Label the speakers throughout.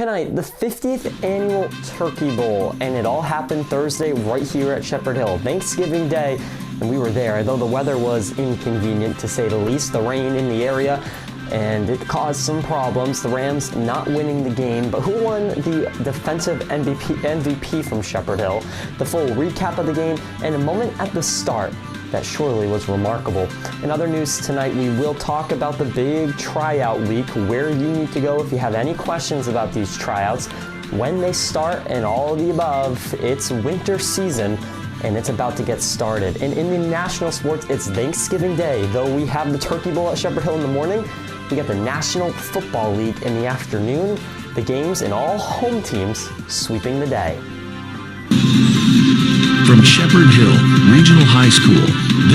Speaker 1: tonight, the 50th annual Turkey Bowl, and it all happened Thursday right here at Shepherd Hill, Thanksgiving Day, and we were there. Though the weather was inconvenient to say the least, the rain in the area, and it caused some problems. The Rams not winning the game, but who won the defensive MVP from Shepherd Hill? The full recap of the game, and a moment at the start that surely was remarkable. In other news tonight, we will talk about the big tryout week, where you need to go if you have any questions about these tryouts, when they start, and all of the above. It's winter season, and it's about to get started. And in the national sports, it's Thanksgiving Day. Though we have the Turkey Bowl at Shepherd Hill in the morning, we got the National Football League in the afternoon, the games and all home teams sweeping the day.
Speaker 2: From Shepherd Hill Regional High School,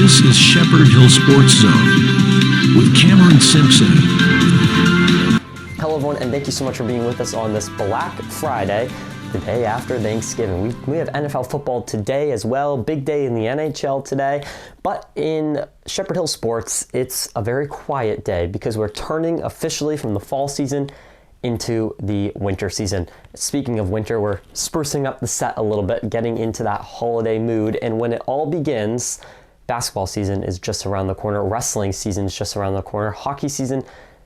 Speaker 2: this is Shepherd Hill Sports Zone with Cameron Simpson.
Speaker 1: Hello everyone, and thank you so much for being with us on this Black Friday, the day after Thanksgiving. We have NFL football today as well, big day in the NHL today, but in Shepherd Hill Sports, it's a very quiet day because we're turning officially from the fall season into the winter season. Speaking of winter, we're sprucing up the set a little bit, getting into that holiday mood, and when it all begins, basketball season is just around the corner, wrestling season is just around the corner, hockey season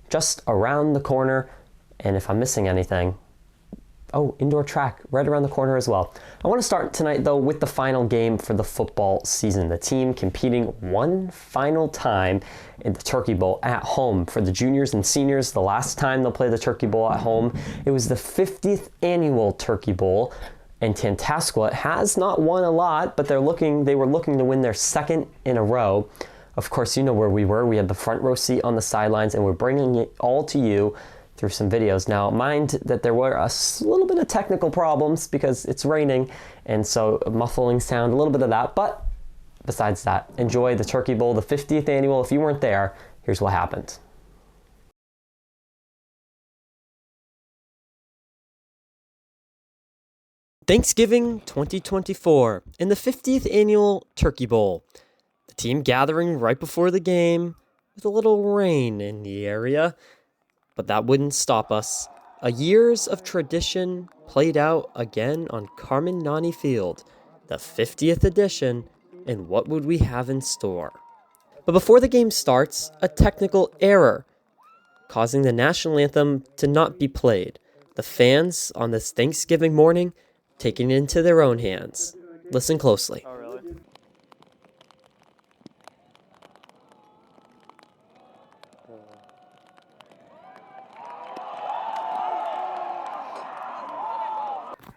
Speaker 1: just around the corner, and if I'm missing anything, indoor track right around the corner as well. I want to start tonight though with the final game for the football season. The team competing one final time in the Turkey Bowl at home for the juniors and seniors. The last time they'll play the Turkey Bowl at home, it was the 50th annual Turkey Bowl, and Tantascwa has not won a lot, but they were looking to win their second in a row. Of course, you know where we were. We had the front row seat on the sidelines, and we're bringing it all to you through some videos. Now, mind that there were a little bit of technical problems because it's raining, and so muffling sound, a little bit of that, but besides that, enjoy the Turkey Bowl, the 50th annual. If you weren't there, here's what happened. Thanksgiving 2024 in the 50th annual Turkey Bowl. The team gathering right before the game with a little rain in the area. But that wouldn't stop us. A years of tradition played out again on Carmen Nani Field, the 50th edition, and what would we have in store? But before the game starts, a technical error, causing the national anthem to not be played. The fans on this Thanksgiving morning taking it into their own hands. Listen closely.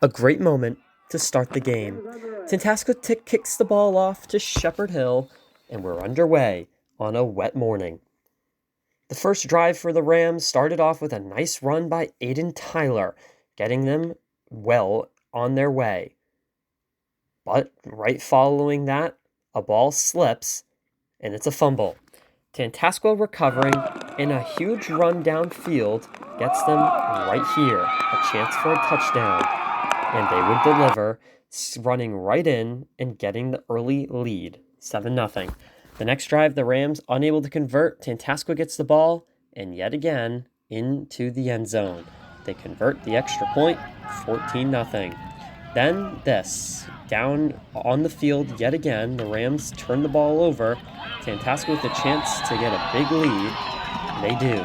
Speaker 1: A great moment to start the game. Tantascwa kicks the ball off to Shepherd Hill, and we're underway on a wet morning. The first drive for the Rams started off with a nice run by Aiden Tyler, getting them well on their way. But right following that, a ball slips, and it's a fumble. Tantascwa recovering, and a huge run downfield gets them right here, a chance for a touchdown. And they would deliver, running right in and getting the early lead, 7-0. The next drive, the Rams unable to convert. Tantascwa gets the ball, and yet again, into the end zone. They convert the extra point, 14-0. Then this, down on the field yet again, the Rams turn the ball over. Tantascwa with a chance to get a big lead. They do.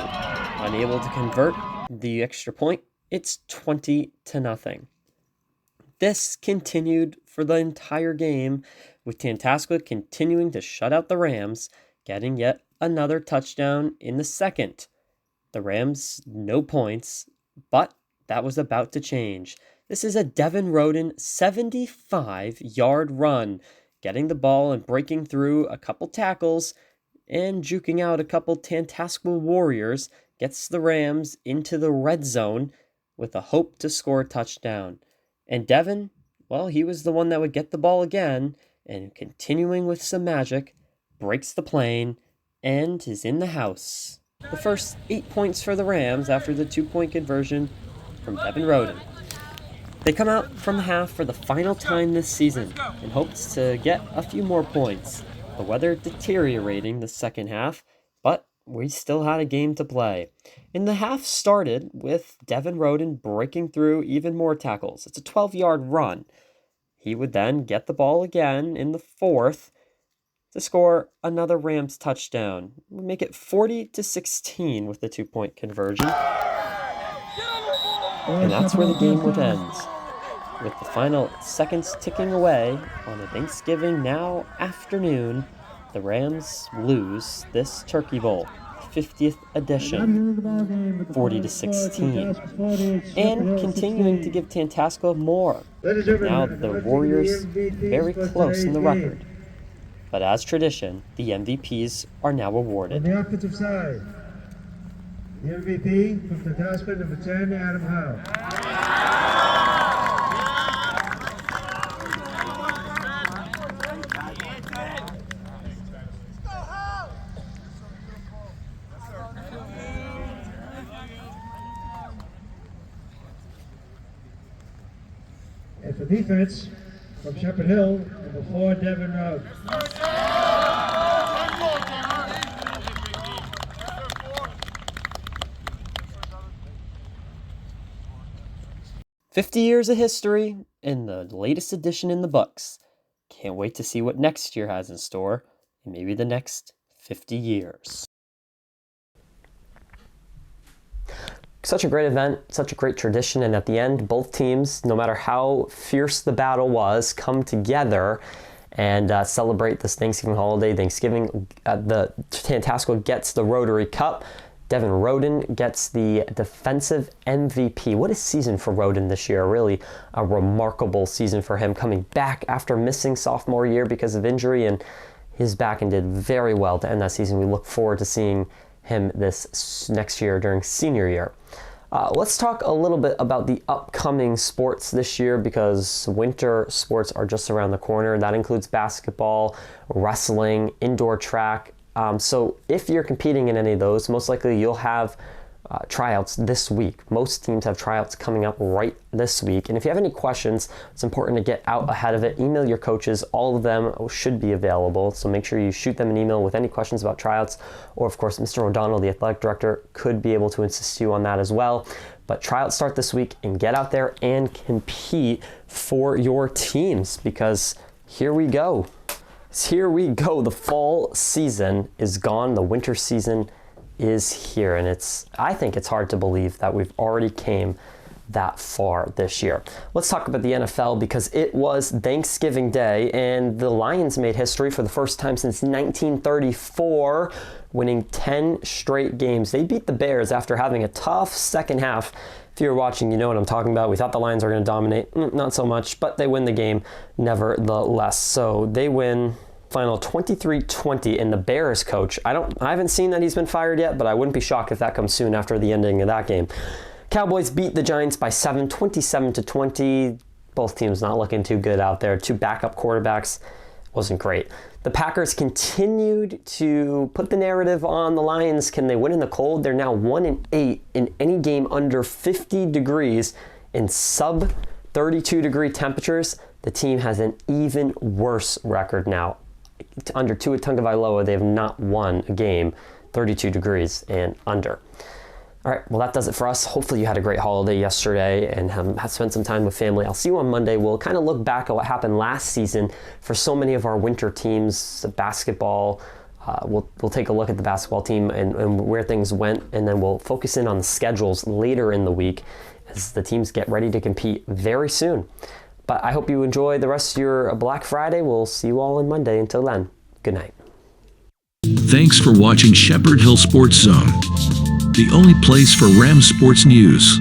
Speaker 1: Unable to convert the extra point, it's 20-0. This continued for the entire game, with Tantascwa continuing to shut out the Rams, getting yet another touchdown in the second. The Rams, no points, but that was about to change. This is a Devin Roden 75-yard run, getting the ball and breaking through a couple tackles and juking out a couple Tantascwa Warriors, gets the Rams into the red zone with a hope to score a touchdown. And Devin, well, he was the one that would get the ball again, and continuing with some magic, breaks the plane, and is in the house. The first 8 points for the Rams after the 2-point conversion from Devin Roden. They come out from the half for the final time this season, in hopes to get a few more points. The weather deteriorating the second half, but we still had a game to play. And the half started with Devin Roden breaking through even more tackles. It's a 12-yard run. He would then get the ball again in the fourth to score another Rams touchdown. We make it 40-16 with the 2-point conversion. And that's where the game would end, with the final seconds ticking away on a Thanksgiving now afternoon. The Rams lose this Turkey Bowl, 50th edition, 40-16, and continuing to give Tantasco more. Now the Warriors very close in the record, but as tradition, the MVPs are now awarded.
Speaker 3: On the offensive side, the MVP from Tantasco, number 10, Adam Howe. 'And for defense, from Shepherd Hill, number 4, Devin Roden.
Speaker 1: 50 years of history and the latest edition in the books. Can't wait to see what next year has in store, and maybe the next 50 years. Such a great event, such a great tradition, and at the end, both teams, no matter how fierce the battle was, come together and celebrate this Thanksgiving holiday. Thanksgiving, the Tantasco gets the Rotary Cup. Devin Roden gets the defensive MVP. What a season for Roden this year. Really a remarkable season for him, coming back after missing sophomore year because of injury, and he's back and did very well to end that season. We look forward to seeing him this next year during senior year. Let's talk a little bit about the upcoming sports this year, because winter sports are just around the corner. That includes basketball, wrestling, indoor track. So if you're competing in any of those, most likely you'll have tryouts this week. Most teams have tryouts coming up right this week. And if you have any questions, it's important to get out ahead of it. Email your coaches. All of them should be available. So make sure you shoot them an email with any questions about tryouts. Or of course, Mr. O'Donnell, the athletic director, could be able to assist you on that as well. But tryouts start this week, and get out there and compete for your teams, because here we go. Here we go. The fall season is gone. The winter season is here, and I think it's hard to believe that we've already came that far this year. Let's talk about the NFL, because it was Thanksgiving Day and the Lions made history for the first time since 1934, winning 10 straight games. They beat the Bears after having a tough second half. If you're watching, you know what I'm talking about. We thought the Lions were going to dominate. Not so much, but they win the game nevertheless. So they win final 23-20, and the Bears coach, I haven't seen that he's been fired yet, but I wouldn't be shocked if that comes soon after the ending of that game. Cowboys beat the Giants by 7, 27-20. Both teams not looking too good out there. Two backup quarterbacks, wasn't great. The Packers continued to put the narrative on the Lions. Can they win in the cold? They're now 1-8 in any game under 50 degrees in sub 32 degree temperatures. The team has an even worse record now. Under Tua Tagovailoa, they have not won a game 32 degrees and under. All right, well, that does it for us. Hopefully you had a great holiday yesterday and have spent some time with family. I'll see you on Monday. We'll kind of look back at what happened last season for so many of our winter teams, basketball. We'll take a look at the basketball team and where things went, and then we'll focus in on the schedules later in the week as the teams get ready to compete very soon. But I hope you enjoy the rest of your Black Friday. We'll see you all on Monday. Until then, good night.
Speaker 2: Thanks for watching Shepherd Hill Sports Zone, the only place for Rams sports news.